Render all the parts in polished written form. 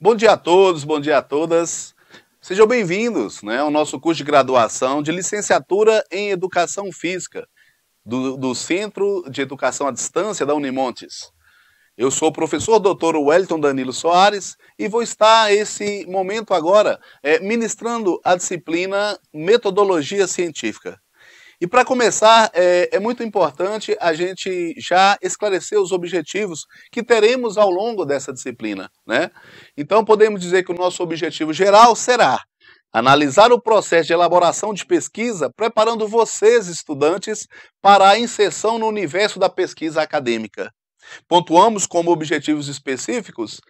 Bom dia a todos, bom dia a todas. Sejam bem-vindos, ao nosso curso de graduação de licenciatura em Educação Física do Centro de Educação à Distância da Unimontes. Eu sou o professor Dr. Wellington Danilo Soares e vou estar esse momento agora ministrando a disciplina Metodologia Científica. E para começar, é muito importante a gente já esclarecer os objetivos que teremos ao longo dessa disciplina, né? Então podemos dizer que o nosso objetivo geral será analisar o processo de elaboração de pesquisa, preparando vocês, estudantes, para a inserção no universo da pesquisa acadêmica. Pontuamos como objetivos específicos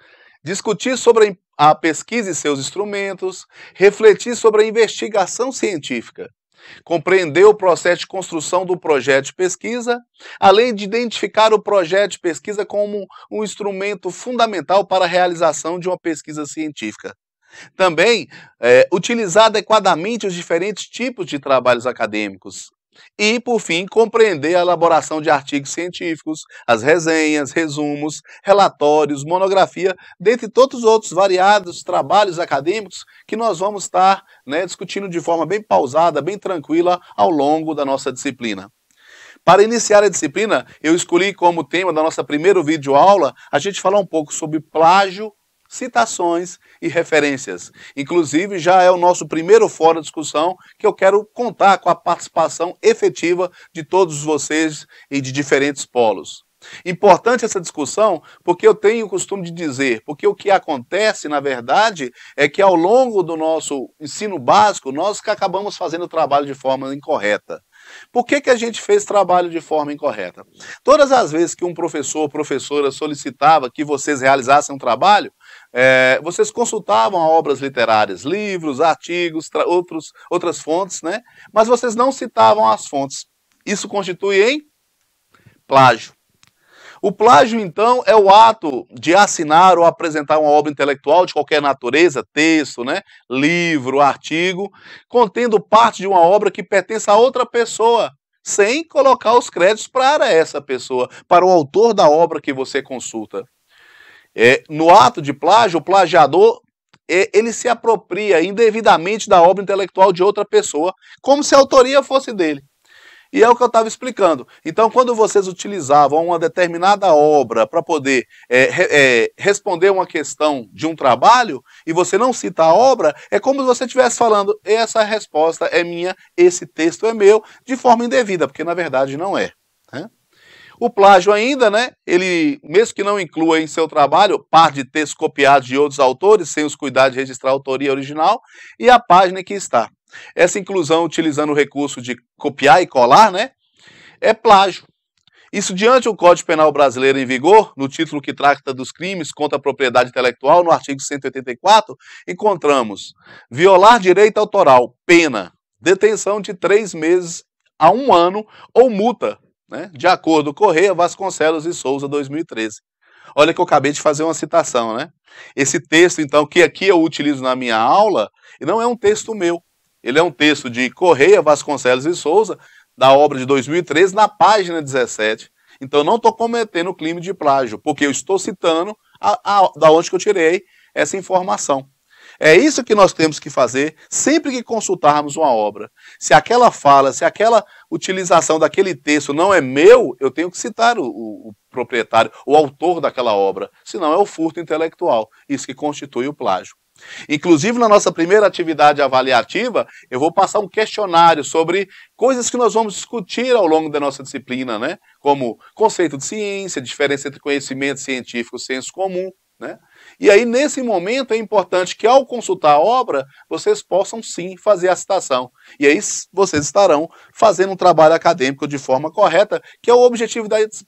discutir sobre a pesquisa e seus instrumentos, refletir sobre a investigação científica, compreender o processo de construção do projeto de pesquisa, além de identificar o projeto de pesquisa como um instrumento fundamental para a realização de uma pesquisa científica. Também utilizar adequadamente os diferentes tipos de trabalhos acadêmicos. E, por fim, compreender a elaboração de artigos científicos, as resenhas, resumos, relatórios, monografia, dentre todos os outros variados trabalhos acadêmicos que nós vamos estar discutindo de forma bem pausada, bem tranquila ao longo da nossa disciplina. Para iniciar a disciplina, eu escolhi como tema da nossa primeira videoaula a gente falar um pouco sobre plágio, citações e referências. Inclusive, já é o nosso primeiro fórum de discussão que eu quero contar com a participação efetiva de todos vocês e de diferentes polos. Importante essa discussão porque eu tenho o costume de dizer, porque o que acontece, na verdade, é que ao longo do nosso ensino básico, nós que acabamos fazendo o trabalho de forma incorreta. Por que a gente fez trabalho de forma incorreta? Todas as vezes que um professor ou professora solicitava que vocês realizassem um trabalho, vocês consultavam obras literárias, livros, artigos, outras fontes, mas vocês não citavam as fontes. Isso constitui em plágio. O plágio, então, é o ato de assinar ou apresentar uma obra intelectual de qualquer natureza, texto, livro, artigo, contendo parte de uma obra que pertence a outra pessoa, sem colocar os créditos para essa pessoa, para o autor da obra que você consulta. No ato de plágio, o plagiador ele se apropria indevidamente da obra intelectual de outra pessoa, como se a autoria fosse dele. E é o que eu estava explicando. Então, quando vocês utilizavam uma determinada obra para poder responder uma questão de um trabalho, e você não cita a obra, é como se você estivesse falando, essa resposta é minha, esse texto é meu, de forma indevida, porque na verdade não é. O plágio ainda, ele, mesmo que não inclua em seu trabalho parte de textos copiados de outros autores, sem os cuidados de registrar a autoria original, e a página que está. Essa inclusão utilizando o recurso de copiar e colar, é plágio. Isso diante do Código Penal brasileiro em vigor, no título que trata dos crimes contra a propriedade intelectual, no artigo 184, encontramos violar direito autoral, pena, detenção de 3 meses a 1 ano ou multa, de acordo com Correia, Vasconcelos e Souza, 2013. Olha que eu acabei de fazer uma citação, Esse texto, então, que aqui eu utilizo na minha aula, não é um texto meu. Ele é um texto de Correia, Vasconcelos e Souza, da obra de 2013, na página 17. Então, eu não estou cometendo crime de plágio, porque eu estou citando da onde que eu tirei essa informação. É isso que nós temos que fazer sempre que consultarmos uma obra. Se aquela fala, se aquela utilização daquele texto não é meu, eu tenho que citar o proprietário, o autor daquela obra. Senão é o furto intelectual. Isso que constitui o plágio. Inclusive, na nossa primeira atividade avaliativa, eu vou passar um questionário sobre coisas que nós vamos discutir ao longo da nossa disciplina, como conceito de ciência, diferença entre conhecimento científico e senso comum, E aí, nesse momento, é importante que, ao consultar a obra, vocês possam, sim, fazer a citação. E aí, vocês estarão fazendo um trabalho acadêmico de forma correta, que é o objetivo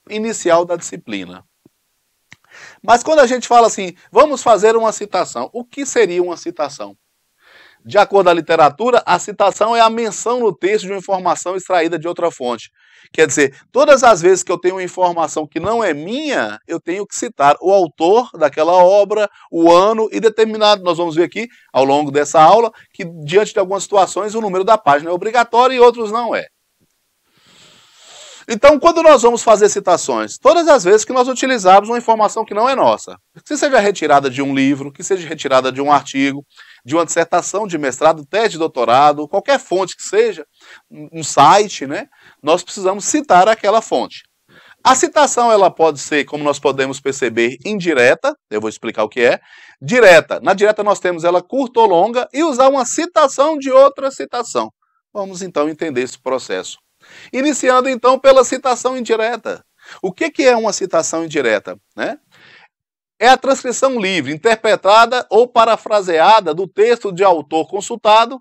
inicial da disciplina. Mas quando a gente fala assim, vamos fazer uma citação, o que seria uma citação? De acordo com a literatura, a citação é a menção no texto de uma informação extraída de outra fonte. Quer dizer, todas as vezes que eu tenho uma informação que não é minha, eu tenho que citar o autor daquela obra, o ano e determinado. Nós vamos ver aqui, ao longo dessa aula, que diante de algumas situações o número da página é obrigatório e outros não é. Então, quando nós vamos fazer citações, todas as vezes que nós utilizarmos uma informação que não é nossa, que seja retirada de um livro, que seja retirada de um artigo, de uma dissertação de mestrado, tese de doutorado, qualquer fonte que seja, um site, né, nós precisamos citar aquela fonte. A citação ela pode ser, como nós podemos perceber, indireta, eu vou explicar o que é, direta. Na direta nós temos ela curta ou longa e usar uma citação de outra citação. Vamos então entender esse processo. Iniciando então pela citação indireta. O que é uma citação indireta? Né? É a transcrição livre, interpretada ou parafraseada do texto de autor consultado,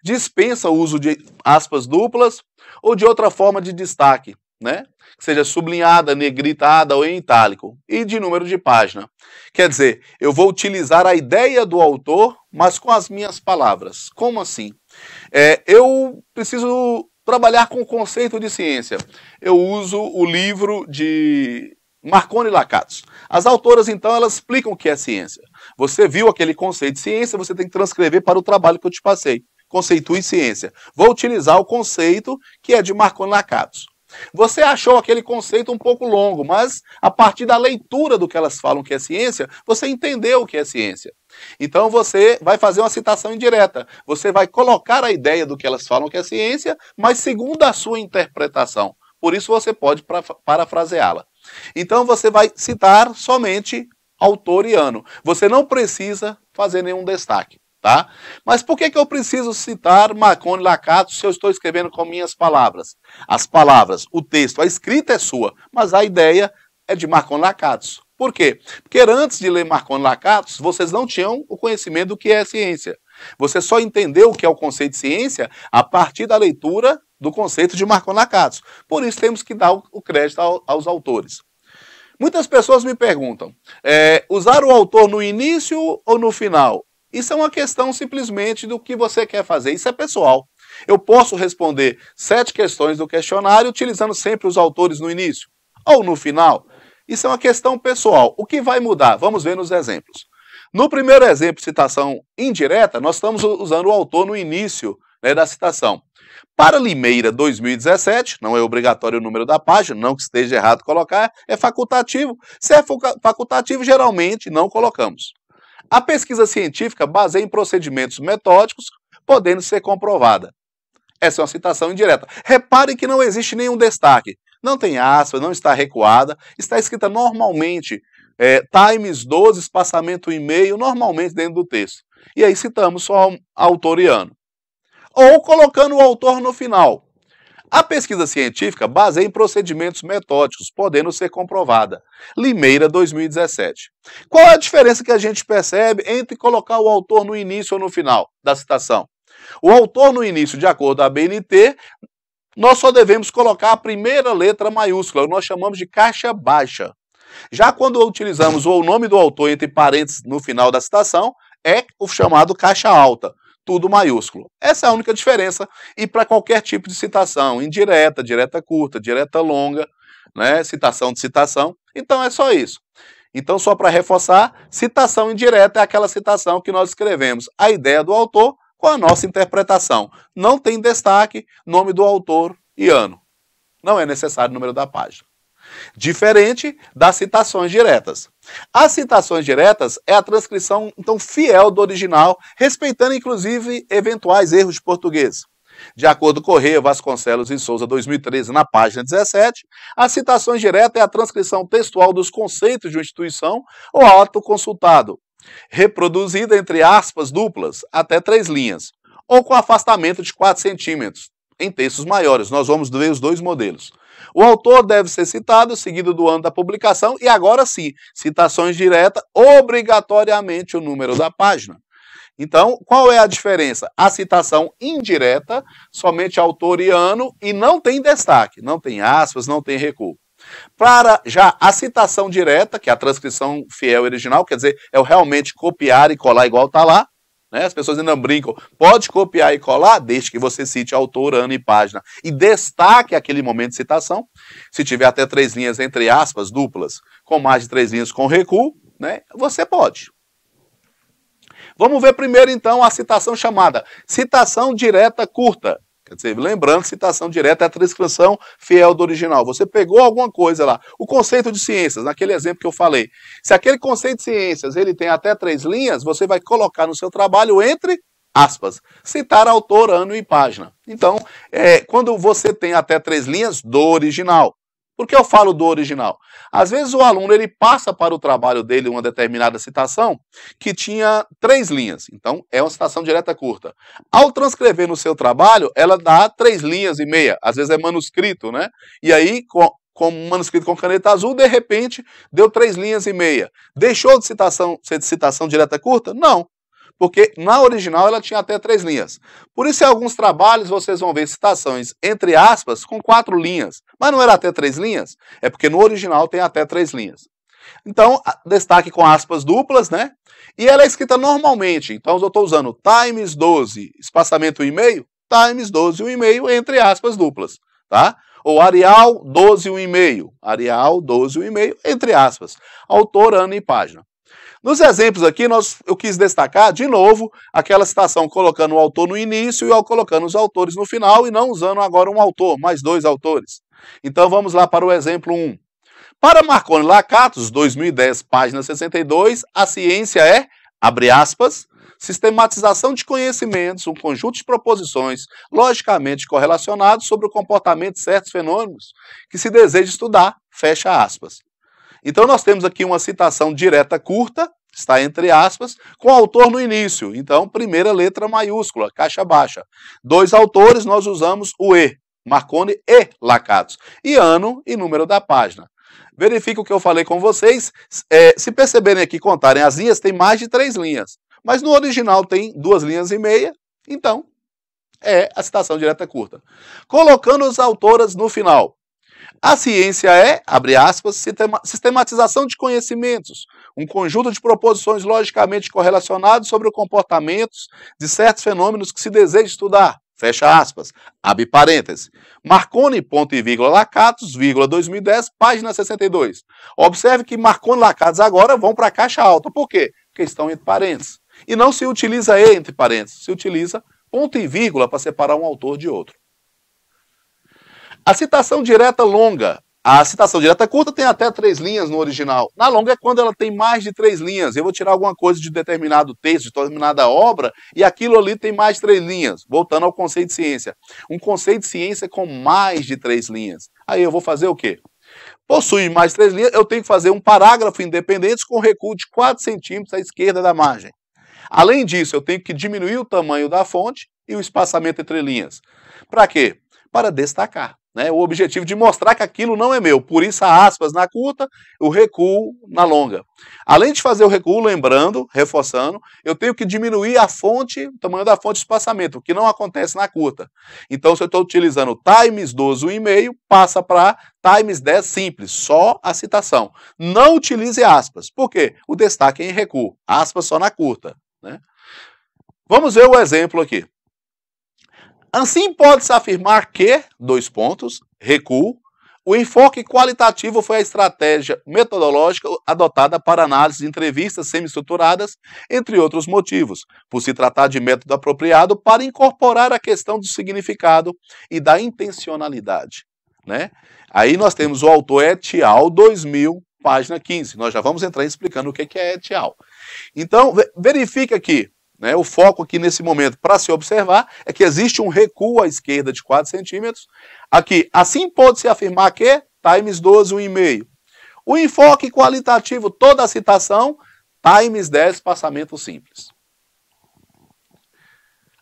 dispensa o uso de aspas duplas ou de outra forma de destaque, né? Que seja sublinhada, negritada ou em itálico, e de número de página. Quer dizer, eu vou utilizar a ideia do autor, mas com as minhas palavras. Como assim? Eu preciso trabalhar com o conceito de ciência. Eu uso o livro de Marconi e Lakatos. As autoras, então, elas explicam o que é ciência. Você viu aquele conceito de ciência, você tem que transcrever para o trabalho que eu te passei. Conceitue ciência. Vou utilizar o conceito que é de Marconi e Lakatos. Você achou aquele conceito um pouco longo, mas a partir da leitura do que elas falam que é ciência, você entendeu o que é ciência. Então você vai fazer uma citação indireta. Você vai colocar a ideia do que elas falam que é ciência, mas segundo a sua interpretação. Por isso você pode parafraseá-la. Então você vai citar somente autor e ano. Você não precisa fazer nenhum destaque. Tá? Mas por que eu preciso citar Marconi e Lakatos se eu estou escrevendo com minhas palavras? As palavras, o texto, a escrita é sua, mas a ideia é de Marconi e Lakatos. Por quê? Porque antes de ler Marconi e Lakatos, vocês não tinham o conhecimento do que é ciência. Você só entendeu o que é o conceito de ciência a partir da leitura do conceito de Marconi e Lakatos. Por isso temos que dar o crédito aos autores. Muitas pessoas me perguntam, usar o autor no início ou no final? Isso é uma questão simplesmente do que você quer fazer. Isso é pessoal. Eu posso responder 7 questões do questionário utilizando sempre os autores no início ou no final. Isso é uma questão pessoal. O que vai mudar? Vamos ver nos exemplos. No primeiro exemplo, citação indireta, nós estamos usando o autor no início, né, da citação. Para Limeira 2017, não é obrigatório o número da página, não que esteja errado colocar, é facultativo. Se é facultativo, geralmente não colocamos. A pesquisa científica baseia em procedimentos metódicos, podendo ser comprovada. Essa é uma citação indireta. Repare que não existe nenhum destaque. Não tem aspas, não está recuada, está escrita normalmente, times 12, espaçamento e meio, normalmente dentro do texto. E aí citamos só autor e ano. Ou colocando o autor no final. A pesquisa científica baseia em procedimentos metódicos, podendo ser comprovada. Limeira 2017. Qual é a diferença que a gente percebe entre colocar o autor no início ou no final da citação? O autor no início, de acordo com a BNT, nós só devemos colocar a primeira letra maiúscula, nós chamamos de caixa baixa. Já quando utilizamos o nome do autor entre parênteses no final da citação, é o chamado caixa alta. Tudo maiúsculo. Essa é a única diferença. E para qualquer tipo de citação, indireta, direta curta, direta longa, né, citação de citação. Então é só isso. Então, só para reforçar, citação indireta é aquela citação que nós escrevemos a ideia do autor com a nossa interpretação. Não tem destaque, nome do autor e ano. Não é necessário o número da página. Diferente das citações diretas. As citações diretas é a transcrição, então, fiel do original, respeitando, inclusive, eventuais erros de português. De acordo com Correia, Vasconcelos e Souza, 2013, na página 17, as citações diretas é a transcrição textual dos conceitos de uma instituição ou ato consultado, reproduzida entre aspas duplas, até 3 linhas, ou com afastamento de 4 centímetros, em textos maiores. Nós vamos ver os 2 modelos. O autor deve ser citado, seguido do ano da publicação, e agora sim, citações diretas, obrigatoriamente o número da página. Então, qual é a diferença? A citação indireta, somente autor e ano, e não tem destaque, não tem aspas, não tem recuo. Para já a citação direta, que é a transcrição fiel e original, quer dizer, é o realmente copiar e colar igual está lá, né? As pessoas ainda brincam, pode copiar e colar, desde que você cite autor, ano e página, e destaque aquele momento de citação. Se tiver até 3 linhas entre aspas duplas, com mais de 3 linhas com recuo, né? Você pode. Vamos ver primeiro, então, a citação chamada citação direta curta. Quer dizer, lembrando, citação direta é a transcrição fiel do original. Você pegou alguma coisa lá. O conceito de ciências, naquele exemplo que eu falei. Se aquele conceito de ciências ele tem até 3 linhas, você vai colocar no seu trabalho entre aspas. Citar autor, ano e página. Então, quando você tem até 3 linhas do original. Por que eu falo do original? Às vezes o aluno ele passa para o trabalho dele uma determinada citação que tinha 3 linhas. Então, é uma citação direta curta. Ao transcrever no seu trabalho, ela dá 3 linhas e meia. Às vezes é manuscrito, né? E aí, com manuscrito com caneta azul, de repente, deu 3 linhas e meia. Deixou de ser de citação direta curta? Não. Porque na original ela tinha até 3 linhas. Por isso, em alguns trabalhos, vocês vão ver citações, entre aspas, com 4 linhas. Mas não era até 3 linhas? É porque no original tem até 3 linhas. Então, destaque com aspas duplas, né? E ela é escrita normalmente. Então, eu estou usando times 12, espaçamento 1,5, times 12, 1,5, entre aspas duplas, tá? Ou Arial 12, 1,5, Arial 12, 1,5, entre aspas. Autor, ano e página. Nos exemplos aqui, eu quis destacar, de novo, aquela citação colocando o autor no início e colocando os autores no final e não usando agora um autor, mais 2 autores. Então vamos lá para o exemplo 1. Para Marconi Lakatos, 2010, página 62, a ciência é, abre aspas, sistematização de conhecimentos, um conjunto de proposições logicamente correlacionados sobre o comportamento de certos fenômenos que se deseja estudar, fecha aspas. Então nós temos aqui uma citação direta curta, está entre aspas, com autor no início. Então, primeira letra maiúscula, caixa baixa. 2 autores, nós usamos o E, Marconi e Lakatos. E ano e número da página. Verifique o que eu falei com vocês. Se perceberem aqui, contarem as linhas, tem mais de 3 linhas. Mas no original tem 2 linhas e meia, então é a citação direta curta. Colocando as autoras no final. A ciência é, abre aspas, sistematização de conhecimentos, um conjunto de proposições logicamente correlacionadas sobre os comportamentos de certos fenômenos que se deseja estudar, fecha aspas, abre parênteses. Marconi, ponto e vírgula, Lakatos, vírgula, 2010, página 62. Observe que Marconi e Lakatos agora vão para a caixa alta. Por quê? Porque estão entre parênteses. E não se utiliza E entre parênteses, se utiliza ponto e vírgula para separar um autor de outro. A citação direta longa. A citação direta curta tem até 3 linhas no original. Na longa é quando ela tem mais de 3 linhas. Eu vou tirar alguma coisa de determinado texto, de determinada obra, e aquilo ali tem mais de 3 linhas. Voltando ao conceito de ciência. Um conceito de ciência com mais de 3 linhas. Aí eu vou fazer o quê? Possui mais 3 linhas, eu tenho que fazer um parágrafo independente com recuo de 4 centímetros à esquerda da margem. Além disso, eu tenho que diminuir o tamanho da fonte e o espaçamento entre linhas. Para quê? Para destacar. Né, o objetivo de mostrar que aquilo não é meu. Por isso, a aspas na curta, o recuo na longa. Além de fazer o recuo, lembrando, reforçando, eu tenho que diminuir a fonte, o tamanho da fonte de espaçamento, o que não acontece na curta. Então, se eu estou utilizando times 12, 1,5, passa para times 10 simples, só a citação. Não utilize aspas. Por quê? O destaque é em recuo. Aspas só na curta. Né? Vamos ver o exemplo aqui. Assim pode-se afirmar que, recuo, o enfoque qualitativo foi a estratégia metodológica adotada para análise de entrevistas semi-estruturadas, entre outros motivos, por se tratar de método apropriado para incorporar a questão do significado e da intencionalidade. Né? Aí nós temos o autor et al. 2000, página 15. Nós já vamos entrar explicando o que é et al. Então, verifique aqui. Né, o foco aqui nesse momento para se observar é que existe um recuo à esquerda de 4 centímetros. Aqui, assim pode-se afirmar que times 12, 1,5. O enfoque qualitativo, toda a citação, times 10, espaçamento simples.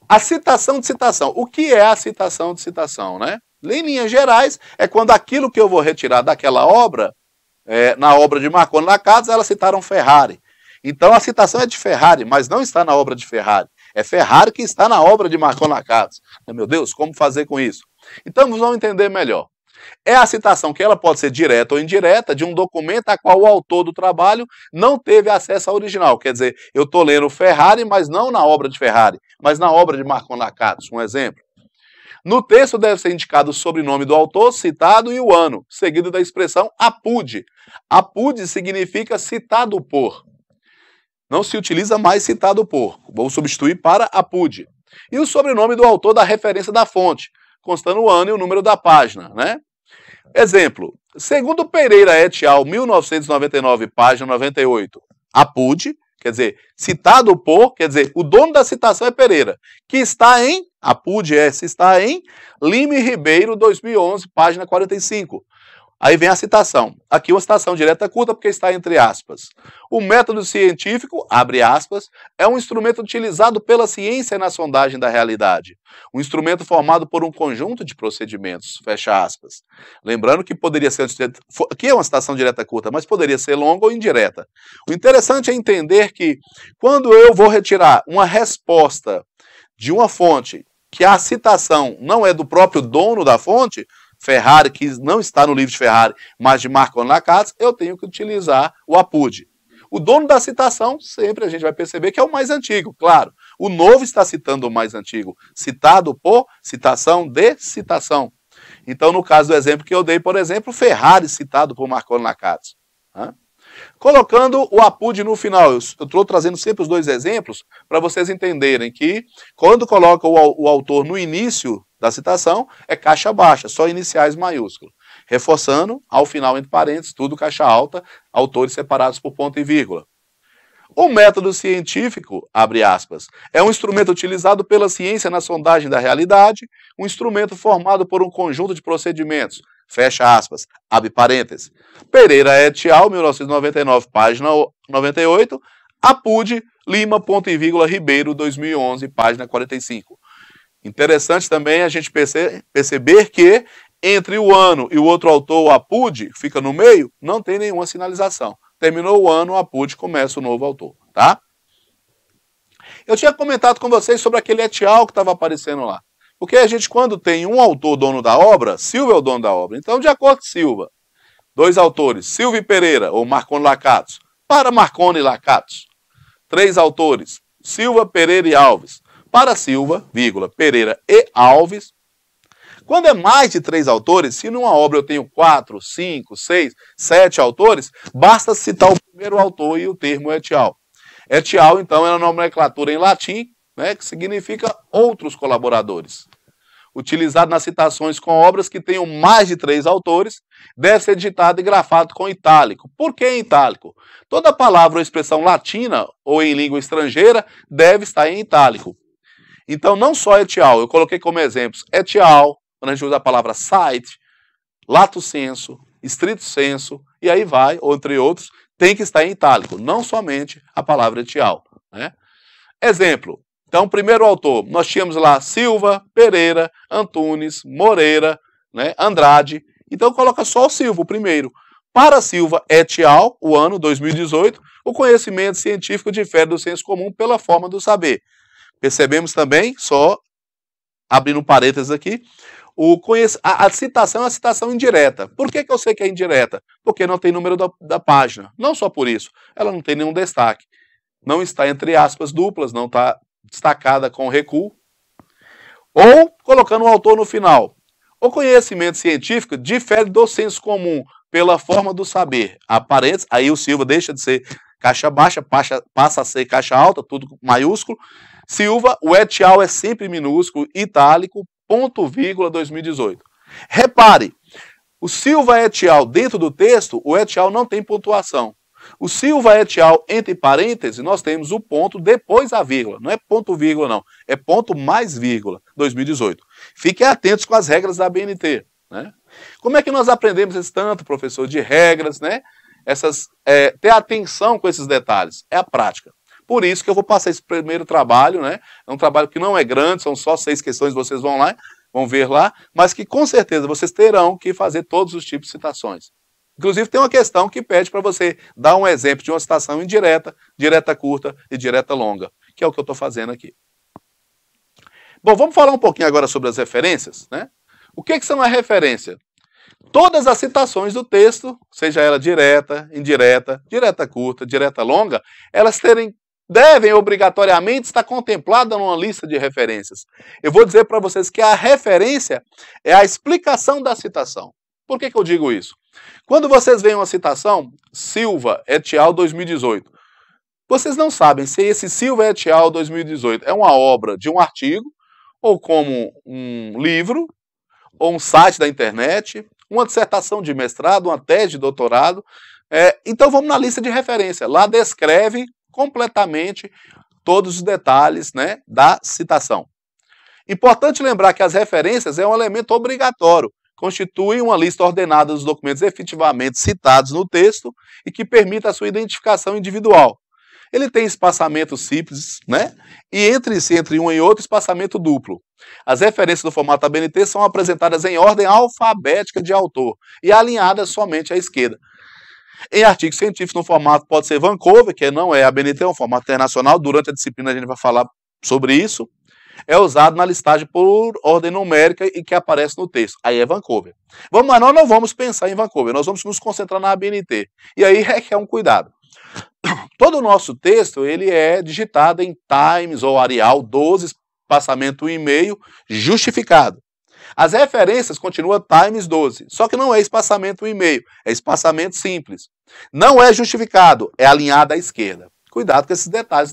A citação de citação. O que é a citação de citação? Né? Em linhas gerais, é quando aquilo que eu vou retirar daquela obra, na obra de Marconi Lakatos, elas citaram Ferrari. Então a citação é de Ferrari, mas não está na obra de Ferrari. É Ferrari que está na obra de Marconi Lakatos. Meu Deus, como fazer com isso? Então vamos entender melhor. É a citação que ela pode ser direta ou indireta de um documento a qual o autor do trabalho não teve acesso ao original. Quer dizer, eu estou lendo Ferrari, mas não na obra de Ferrari, mas na obra de Marconi Lakatos. Um exemplo. No texto deve ser indicado o sobrenome do autor, citado e o ano, seguido da expressão apud. Apud significa citado por. Não se utiliza mais citado por. Vou substituir para apud. E o sobrenome do autor da referência da fonte, constando o ano e o número da página, né? Exemplo, segundo Pereira et al., 1999, página 98, APUD, quer dizer, citado por, quer dizer, o dono da citação é Pereira, que está em, APUD está em Lima e Ribeiro, 2011, página 45. Aí vem a citação. Aqui uma citação direta curta porque está entre aspas. O método científico, abre aspas, é um instrumento utilizado pela ciência na sondagem da realidade. Um instrumento formado por um conjunto de procedimentos, fecha aspas. Lembrando que poderia ser, aqui é uma citação direta curta, mas poderia ser longa ou indireta. O interessante é entender que quando eu vou retirar uma resposta de uma fonte que a citação não é do próprio dono da fonte, Ferrari, que não está no livro de Ferrari, mas de Marconi Lacazzi, eu tenho que utilizar o APUD. O dono da citação, sempre a gente vai perceber que é o mais antigo, claro. O novo está citando o mais antigo, citado por citação de citação. Então, no caso do exemplo que eu dei, por exemplo, Ferrari citado por Marconi Lacazzi. Colocando o APUD no final, eu estou trazendo sempre os dois exemplos para vocês entenderem que quando coloca o autor no início da citação, é caixa baixa, só iniciais maiúsculos. Reforçando, ao final, entre parênteses, tudo caixa alta, autores separados por ponto e vírgula. O método científico, abre aspas, é um instrumento utilizado pela ciência na sondagem da realidade, um instrumento formado por um conjunto de procedimentos, fecha aspas, abre parênteses. Pereira et al., 1999, página 98, APUD, Lima, ponto e vírgula, Ribeiro, 2011, página 45. Interessante também a gente perceber que entre o ano e o outro autor, o APUD, que fica no meio, não tem nenhuma sinalização. Terminou o ano, o APUD, começa o novo autor, tá? Eu tinha comentado com vocês sobre aquele et al. Que estava aparecendo lá. Porque a gente, quando tem um autor dono da obra, Silva é o dono da obra. Então, de acordo com Silva, dois autores, Silva e Pereira, ou Marconi Lacazzi, para Marconi Lacazzi. Três autores, Silva, Pereira e Alves. Para Silva, vírgula, Pereira e Alves. Quando é mais de 3 autores, se numa obra eu tenho 4, 5, 6, 7 autores, basta citar o primeiro autor e o termo et al. Et al, então, é uma nomenclatura em latim, né, que significa outros colaboradores. Utilizado nas citações com obras que tenham mais de 3 autores, deve ser digitado e grafado com itálico. Por que em itálico? Toda palavra ou expressão latina ou em língua estrangeira deve estar em itálico. Então, não só et al, eu coloquei como exemplos et al, quando a gente usa a palavra site, lato sensu, stricto sensu, e aí vai, entre outros, tem que estar em itálico, não somente a palavra et al. Né? Exemplo, então, primeiro autor, nós tínhamos lá Silva, Pereira, Antunes, Moreira, né, Andrade, então coloca só o Silva, o primeiro. Para Silva et al., o ano 2018, o conhecimento científico difere do senso comum pela forma do saber. Percebemos também, só abrindo parênteses aqui, a citação é uma citação indireta. Por que eu sei que é indireta? Porque não tem número da página. Não só por isso, ela não tem nenhum destaque. Não está entre aspas duplas, não está destacada com recuo. Ou colocando um autor no final. O conhecimento científico difere do senso comum pela forma do saber. A parênteses, aí o Silva deixa de ser caixa baixa, passa a ser caixa alta, tudo maiúsculo. Silva, o et al. É sempre minúsculo, itálico, ponto, vírgula, 2018. Repare, o Silva et al. Dentro do texto, o et al. Não tem pontuação. O Silva et al. Entre parênteses, nós temos o ponto depois a vírgula. Não é ponto, vírgula, não. É ponto mais vírgula, 2018. Fiquem atentos com as regras da BNT. Né? Como é que nós aprendemos esse tanto, professor, de regras, né? Ter atenção com esses detalhes? É a prática. Por isso que eu vou passar esse primeiro trabalho, né? É um trabalho que não é grande, são só 6 questões, vocês vão lá, vão ver lá, mas que com certeza vocês terão que fazer todos os tipos de citações. Inclusive tem uma questão que pede para você dar um exemplo de uma citação indireta, direta curta e direta longa, que é o que eu estou fazendo aqui. Bom, vamos falar um pouquinho agora sobre as referências, né? O que são a referência? Todas as citações do texto, seja ela direta, indireta, direta curta, direta longa, elas devem obrigatoriamente estar contempladas numa lista de referências. Eu vou dizer para vocês que a referência é a explicação da citação. Por que eu digo isso? Quando vocês veem uma citação, Silva et al. 2018, Vocês não sabem se esse Silva et al. 2018 é uma obra de um artigo, ou como um livro, ou um site da internet, uma dissertação de mestrado, uma tese de doutorado. Então vamos na lista de referência. Lá descreve completamente todos os detalhes, né, da citação. Importante lembrar que as referências é um elemento obrigatório, constituem uma lista ordenada dos documentos efetivamente citados no texto e que permita a sua identificação individual. Ele tem espaçamento simples, né? E entre um e outro, espaçamento duplo. As referências do formato ABNT são apresentadas em ordem alfabética de autor e alinhadas somente à esquerda. Em artigos científicos, no formato pode ser Vancouver, que não é ABNT, é um formato internacional. Durante a disciplina a gente vai falar sobre isso. É usado na listagem por ordem numérica e que aparece no texto. Aí é Vancouver. Mas nós não vamos pensar em Vancouver, nós vamos nos concentrar na ABNT. E aí requer um cuidado. Todo o nosso texto ele é digitado em Times ou Arial 12, espaçamento 1,5, justificado. As referências continuam Times 12, só que não é espaçamento 1,5, é espaçamento simples. Não é justificado, é alinhado à esquerda. Cuidado com esses detalhes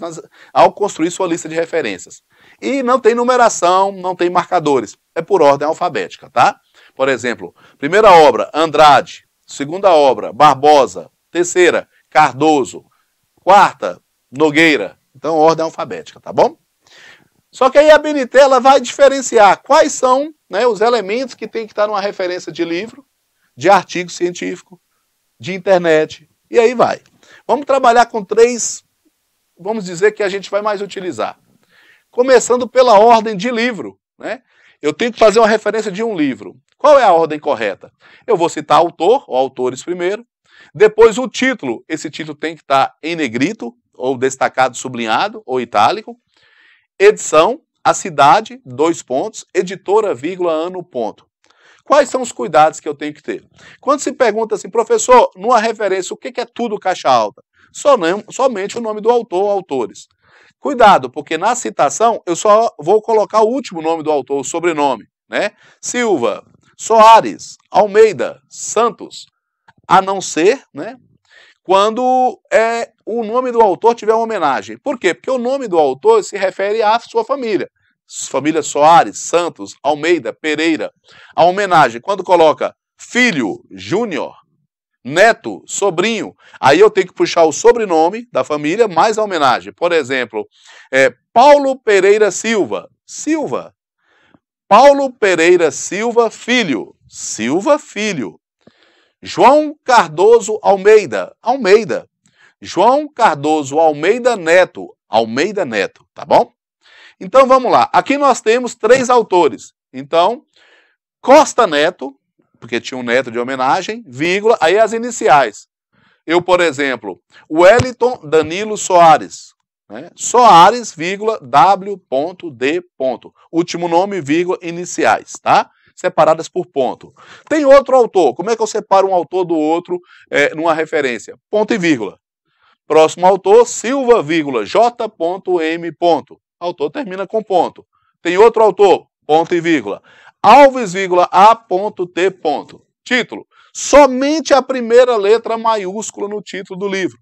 ao construir sua lista de referências. E não tem numeração, não tem marcadores, é por ordem alfabética, tá? Por exemplo, primeira obra, Andrade. Segunda obra, Barbosa. Terceira, Cardoso. Quarta, Nogueira. Então, ordem alfabética, tá bom? Só que aí a ABNT ela vai diferenciar quais são, né, os elementos que tem que estar numa referência de livro, de artigo científico, de internet, e aí vai. Vamos trabalhar com 3, vamos dizer que a gente vai mais utilizar. Começando pela ordem de livro, né? Eu tenho que fazer uma referência de um livro. Qual é a ordem correta? Eu vou citar autor, ou autores primeiro, depois o título, esse título tem que estar em negrito, ou destacado, sublinhado, ou itálico. Edição, a cidade, 2 pontos, editora, vírgula, ano, ponto. Quais são os cuidados que eu tenho que ter? Quando se pergunta assim, professor, numa referência, o que é tudo caixa alta? Somente o nome do autor ou autores. Cuidado, porque na citação eu só vou colocar o último nome do autor, o sobrenome, né? Silva, Soares, Almeida, Santos, a não ser, né, quando o nome do autor tiver uma homenagem. Por quê? Porque o nome do autor se refere à sua família. Família Soares, Santos, Almeida, Pereira. A homenagem, quando coloca filho, Júnior, neto, sobrinho, aí eu tenho que puxar o sobrenome da família mais a homenagem. Por exemplo, Paulo Pereira Silva, Silva. Paulo Pereira Silva, filho, Silva, filho. João Cardoso Almeida, Almeida. João Cardoso Almeida Neto, Almeida Neto, tá bom? Então vamos lá. Aqui nós temos 3 autores. Então, Costa Neto, porque tinha um neto de homenagem, vírgula, aí as iniciais. Eu, por exemplo, Wellington Danilo Soares, né? Soares, vírgula, W.D. Último nome, vírgula, iniciais, tá? Separadas por ponto. Tem outro autor. Como é que eu separo um autor do outro numa referência? Ponto e vírgula. Próximo autor, Silva, vírgula, J.M. Autor termina com ponto. Tem outro autor, ponto e vírgula. Alves, vírgula, A.T. Título. Somente a primeira letra maiúscula no título do livro.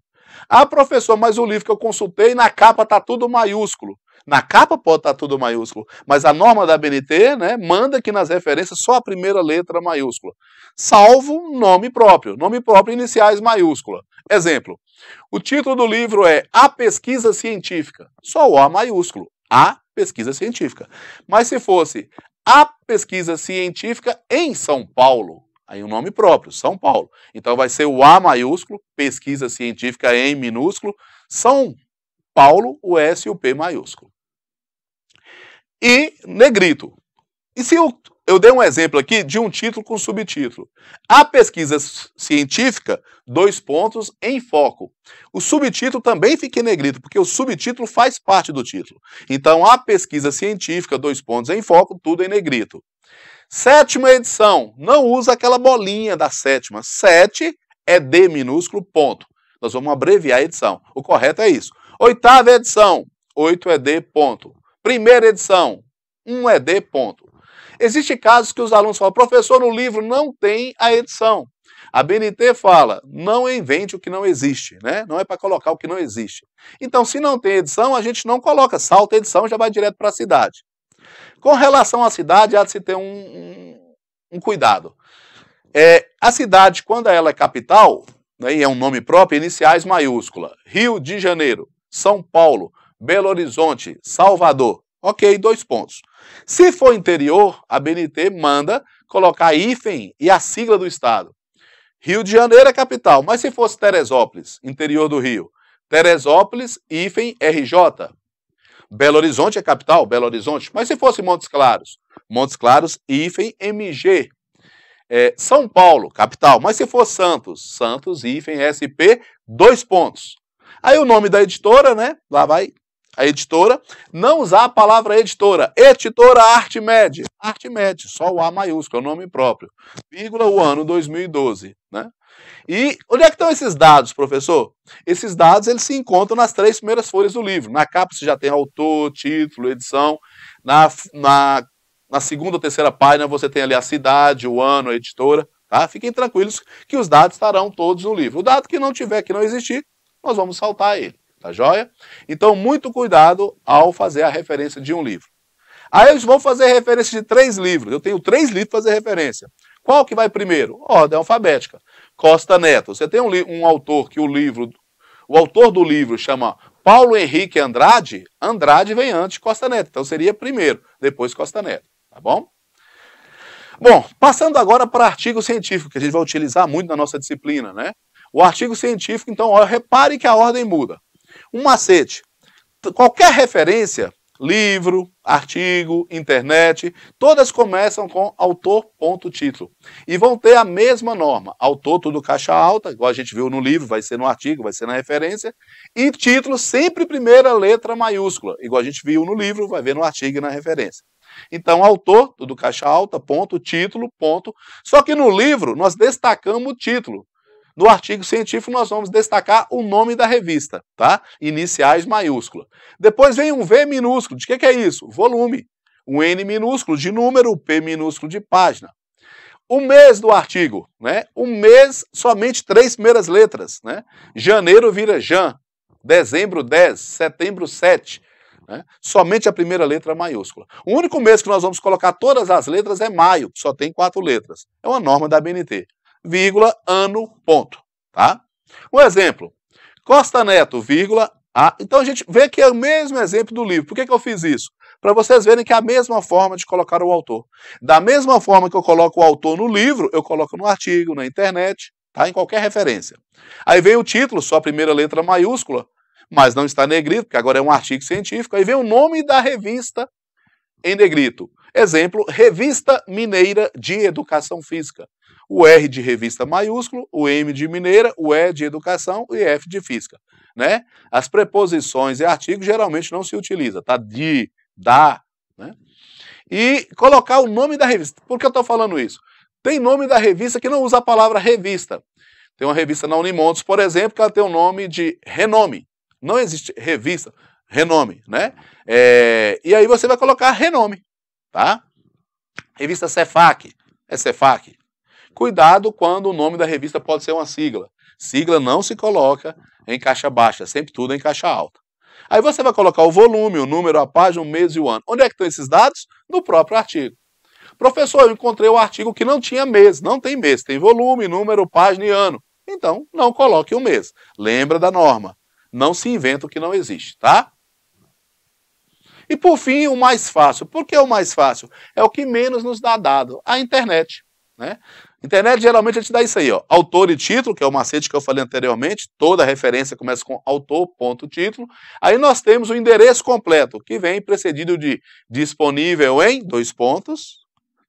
Ah, professor, mas o livro que eu consultei, na capa está tudo maiúsculo. Na capa pode estar tudo maiúsculo, mas a norma da ABNT, né, manda que nas referências só a primeira letra maiúscula. Salvo nome próprio iniciais maiúscula. Exemplo, o título do livro é A Pesquisa Científica. Só o A maiúsculo. A Pesquisa Científica. Mas se fosse A Pesquisa Científica em São Paulo, aí o nome próprio, São Paulo. Então vai ser o A maiúsculo, Pesquisa Científica em minúsculo, São Paulo, o S e o P maiúsculo. E negrito. E se eu dei um exemplo aqui de um título com subtítulo. A pesquisa científica, 2 pontos, em foco. O subtítulo também fica em negrito, porque o subtítulo faz parte do título. Então, a pesquisa científica, 2 pontos, em foco, tudo em negrito. 7ª edição, não usa aquela bolinha da 7ª. 7 é D minúsculo, ponto. Nós vamos abreviar a edição. O correto é isso. 8ª edição, 8 é D, ponto. 1ª edição, 1 é D, ponto. Existem casos que os alunos falam, professor, no livro não tem a edição. A BNT fala, não invente o que não existe, né? Não é para colocar o que não existe. Então, se não tem edição, a gente não coloca, salta a edição e já vai direto para a cidade. Com relação à cidade, há de se ter um cuidado. A cidade, quando ela é capital, né, e é um nome próprio, iniciais maiúscula. Rio de Janeiro, São Paulo, Belo Horizonte, Salvador. Ok, 2 pontos. Se for interior, a BNT manda colocar hífen e a sigla do estado. Rio de Janeiro é capital, mas se fosse Teresópolis, interior do Rio, Teresópolis, hífen RJ. Belo Horizonte é capital, Belo Horizonte, mas se fosse Montes Claros, hífen MG. São Paulo, capital, mas se for Santos, hífen SP, 2 pontos. Aí o nome da editora, né? Lá vai a editora, não usar a palavra editora Artmed, só o A maiúsculo, é o nome próprio, vírgula, o ano 2012, né? E onde é que estão esses dados, professor? Esses dados, eles se encontram nas 3 primeiras folhas do livro. Na capa você já tem autor, título, edição. Na segunda ou terceira página você tem ali a cidade, o ano, a editora. Tá? Fiquem tranquilos que os dados estarão todos no livro. O dado que não tiver, que não existir, nós vamos saltar ele. Tá joia? Então, muito cuidado ao fazer a referência de um livro. Aí eles vão fazer referência de 3 livros. Eu tenho 3 livros para fazer referência. Qual que vai primeiro? Ordem alfabética. Costa Neto. Você tem um autor que o autor do livro chama Paulo Henrique Andrade. Andrade vem antes de Costa Neto. Então seria primeiro, depois Costa Neto. Tá bom? Bom, passando agora para artigo científico, que a gente vai utilizar muito na nossa disciplina, né? O artigo científico, então, repare que a ordem muda. Um macete. Qualquer referência, livro, artigo, internet, todas começam com autor, ponto, título. E vão ter a mesma norma. Autor, tudo caixa alta, igual a gente viu no livro, vai ser no artigo, vai ser na referência. E título, sempre primeira letra maiúscula. Igual a gente viu no livro, vai ver no artigo e na referência. Então, autor, tudo caixa alta, ponto, título, ponto. Só que no livro, nós destacamos o título. No artigo científico, nós vamos destacar o nome da revista, tá? Iniciais maiúscula. Depois vem um V minúsculo. De que é isso? Volume. Um N minúsculo de número, P minúsculo de página. O mês do artigo, né? O mês, somente 3 primeiras letras, né? Janeiro vira Jan. Dezembro, 10. Setembro, 7. Né? Somente a primeira letra maiúscula. O único mês que nós vamos colocar todas as letras é maio, que só tem 4 letras. É uma norma da BNT. Vírgula, ano, ponto. Tá? Um exemplo. Costa Neto, vírgula, A. Então a gente vê que é o mesmo exemplo do livro. Por que eu fiz isso? Para vocês verem que é a mesma forma de colocar o autor. Da mesma forma que eu coloco o autor no livro, eu coloco no artigo, na internet, tá? Em qualquer referência. Aí vem o título, só a primeira letra maiúscula, mas não está negrito, porque agora é um artigo científico. Aí vem o nome da revista em negrito. Exemplo, Revista Mineira de Educação Física. O R de revista maiúsculo, o M de mineira, o E de educação e F de física. Né? As preposições e artigos geralmente não se utiliza, tá? De, da, né? E colocar o nome da revista. Por que eu estou falando isso? Tem nome da revista que não usa a palavra revista. Tem uma revista na Unimontes, por exemplo, que ela tem o nome de renome. Não existe revista, renome, né? E aí você vai colocar renome, tá? Revista Cefac, é Cefac. Cuidado quando o nome da revista pode ser uma sigla. Sigla não se coloca em caixa baixa, sempre tudo em caixa alta. Aí você vai colocar o volume, o número, a página, o mês e o ano. Onde é que estão esses dados? No próprio artigo. Professor, eu encontrei um artigo que não tinha mês. Não tem mês, tem volume, número, página e ano. Então, não coloque o mês. Lembra da norma. Não se inventa o que não existe, tá? E por fim, o mais fácil. Por que o mais fácil? É o que menos nos dá dado. A internet, né? Internet geralmente a gente dá isso aí, ó. Autor e título, que é o macete que eu falei anteriormente. Toda referência começa com autor, ponto, título. Aí nós temos o endereço completo, que vem precedido de disponível em, 2 pontos.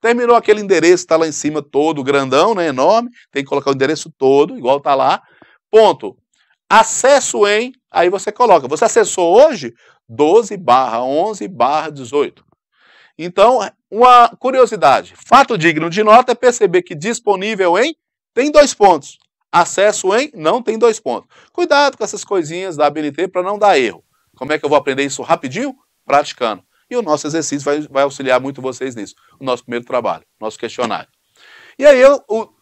Terminou aquele endereço, está lá em cima todo grandão, né, enorme. Tem que colocar o endereço todo, igual está lá. Ponto. Acesso em, aí você coloca. Você acessou hoje? 12/11/18. Então, uma curiosidade. Fato digno de nota é perceber que disponível em tem 2 pontos. Acesso em não tem 2 pontos. Cuidado com essas coisinhas da ABNT para não dar erro. Como é que eu vou aprender isso rapidinho? Praticando. E o nosso exercício vai auxiliar muito vocês nisso. O nosso primeiro trabalho, nosso questionário. E aí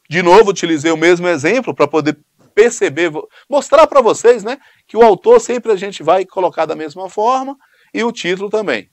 De novo, utilizei o mesmo exemplo para poder perceber, mostrar para vocês, né, que o autor sempre a gente vai colocar da mesma forma e o título também.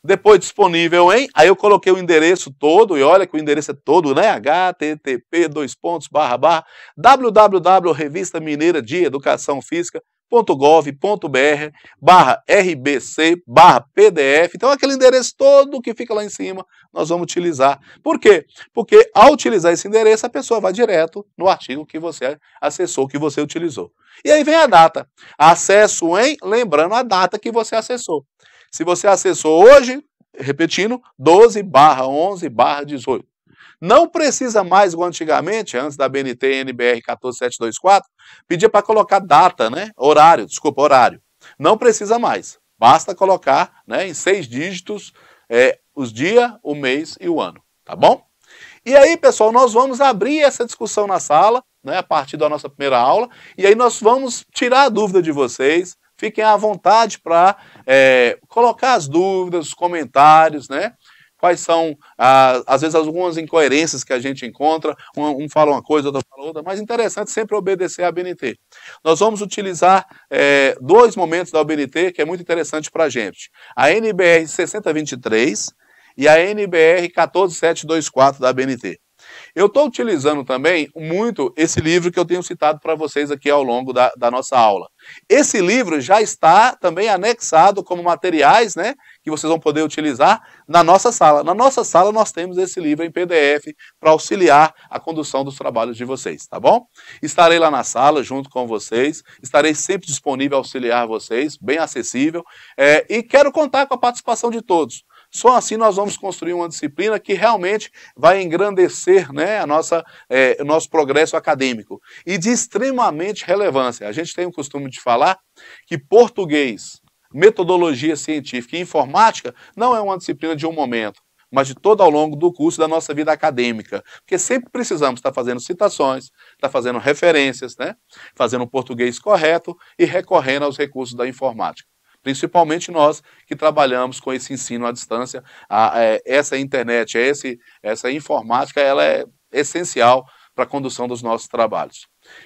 Depois disponível em, aí eu coloquei o endereço todo, e olha que o endereço é todo, né, http://www.revistamineiradeeducaçãofísica.gov.br/rbc/pdf. Então aquele endereço todo que fica lá em cima, nós vamos utilizar. Por quê? Porque ao utilizar esse endereço, a pessoa vai direto no artigo que você acessou, que você utilizou. E aí vem a data. Acesso em, lembrando a data que você acessou. Se você acessou hoje, repetindo, 12/11/18. Não precisa mais, igual antigamente, antes da BNT NBR 14724, pedia para colocar data, né? Horário. Não precisa mais. Basta colocar, né, em 6 dígitos os dias, o mês e o ano. Tá bom? E aí, pessoal, nós vamos abrir essa discussão na sala, né, a partir da nossa primeira aula, e aí nós vamos tirar a dúvida de vocês. Fiquem à vontade para colocar as dúvidas, os comentários, né? Quais são, às vezes, algumas incoerências que a gente encontra. Um fala uma coisa, outro fala outra, mas interessante sempre obedecer à BNT. Nós vamos utilizar 2 momentos da BNT que é muito interessante para a gente. A NBR 6023 e a NBR 14724 da BNT. Eu estou utilizando também muito esse livro que eu tenho citado para vocês aqui ao longo da nossa aula. Esse livro já está também anexado como materiais, né, que vocês vão poder utilizar na nossa sala. Na nossa sala nós temos esse livro em PDF para auxiliar a condução dos trabalhos de vocês, tá bom? Estarei lá na sala junto com vocês, estarei sempre disponível a auxiliar vocês, bem acessível, e quero contar com a participação de todos. Só assim nós vamos construir uma disciplina que realmente vai engrandecer, né, o nosso progresso acadêmico e de extremamente relevância. A gente tem o costume de falar que português, metodologia científica e informática não é uma disciplina de um momento, mas de todo ao longo do curso da nossa vida acadêmica. Porque sempre precisamos estar fazendo citações, estar fazendo referências, né, fazendo um português correto e recorrendo aos recursos da informática. Principalmente nós que trabalhamos com esse ensino à distância, essa internet, essa informática, ela é essencial para a condução dos nossos trabalhos.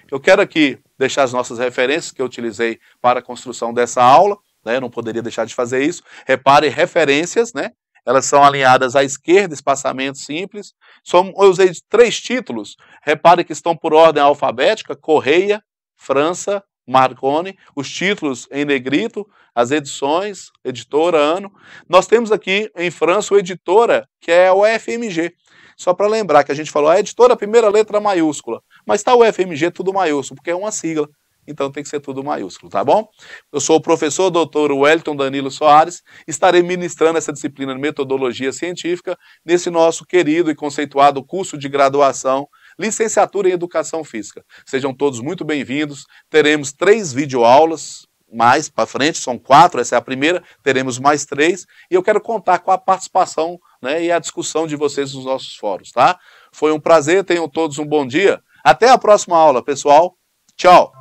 Eu quero aqui deixar as nossas referências que eu utilizei para a construção dessa aula, né? Não poderia deixar de fazer isso. Repare, referências, né? Elas são alinhadas à esquerda, espaçamento simples. Eu usei 3 títulos, repare que estão por ordem alfabética: Correia, França, Marconi, os títulos em negrito, as edições, editora, ano. Nós temos aqui em França o editora, que é o FMG. Só para lembrar que a gente falou a editora, primeira letra maiúscula, mas está o FMG tudo maiúsculo, porque é uma sigla, então tem que ser tudo maiúsculo, tá bom? Eu sou o professor Dr. Wellington Danilo Soares, estarei ministrando essa disciplina de metodologia científica nesse nosso querido e conceituado curso de graduação Licenciatura em Educação Física. Sejam todos muito bem-vindos. Teremos 3 videoaulas mais para frente, são 4, essa é a primeira, teremos mais 3, e eu quero contar com a participação, né, e a discussão de vocês nos nossos fóruns, tá? Foi um prazer, tenham todos um bom dia. Até a próxima aula, pessoal. Tchau!